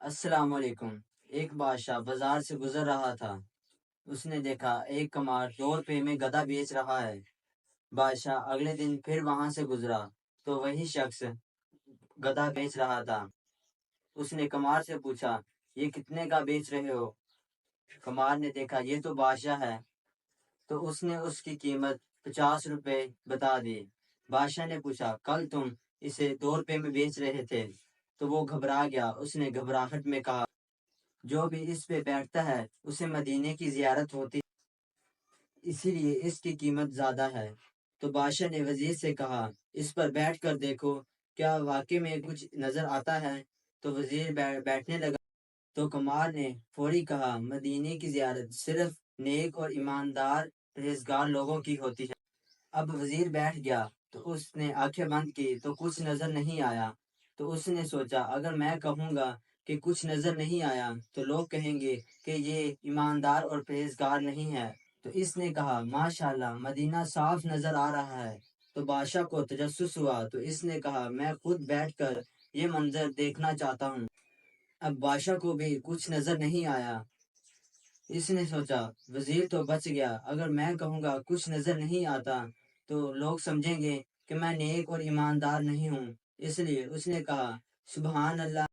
السلام علیکم۔ ایک بادشاہ بازار سے گزر رہا تھا۔ اس نے دیکھا ایک کمار 2 روپے میں گدھا بیچ رہا ہے۔ بادشاہ اگلے دن پھر وہاں سے گزرا تو وہی شخص گدھا بیچ رہا تھا۔ اس نے کمار سے پوچھا، یہ کتنے کا بیچ رہے ہو؟ کمار نے دیکھا یہ تو بادشاہ ہے، تو اس نے اس کی قیمت 50 روپے بتا دی۔ بادشاہ نے پوچھا، کل تم اسے 2 روپے میں بیچ رہے تھے؟ تو وہ گھبرا گیا۔ اس نے گھبراہٹ میں کہا، جو بھی اس پہ بیٹھتا ہے اسے مدینے کی زیارت ہوتی، اسی لیے اس کی قیمت زیادہ ہے۔ تو بادشاہ نے وزیر سے کہا، اس پر بیٹھ کر دیکھو، کیا واقعی میں کچھ نظر آتا ہے؟ تو وزیر بیٹھنے لگا تو کمار نے فوری کہا، مدینے کی زیارت صرف نیک اور ایماندار پرہیزگار لوگوں کی ہوتی ہے۔ اب وزیر بیٹھ گیا تو اس نے آنکھیں بند کی تو کچھ نظر نہیں آیا۔ تو اس نے سوچا، اگر میں کہوں گا کہ کچھ نظر نہیں آیا تو لوگ کہیں گے کہ یہ ایماندار اور پرہیزگار نہیں ہے۔ تو اس نے کہا، ماشاءاللہ مدینہ صاف نظر آ رہا ہے۔ تو بادشاہ کو تجسس ہوا تو اس نے کہا، میں خود بیٹھ کر یہ منظر دیکھنا چاہتا ہوں۔ اب بادشاہ کو بھی کچھ نظر نہیں آیا۔ اس نے سوچا، وزیر تو بچ گیا، اگر میں کہوں گا کچھ نظر نہیں آتا تو لوگ سمجھیں گے کہ میں نیک اور ایماندار نہیں ہوں۔ اس لیے اس نے کہا، سبحان اللہ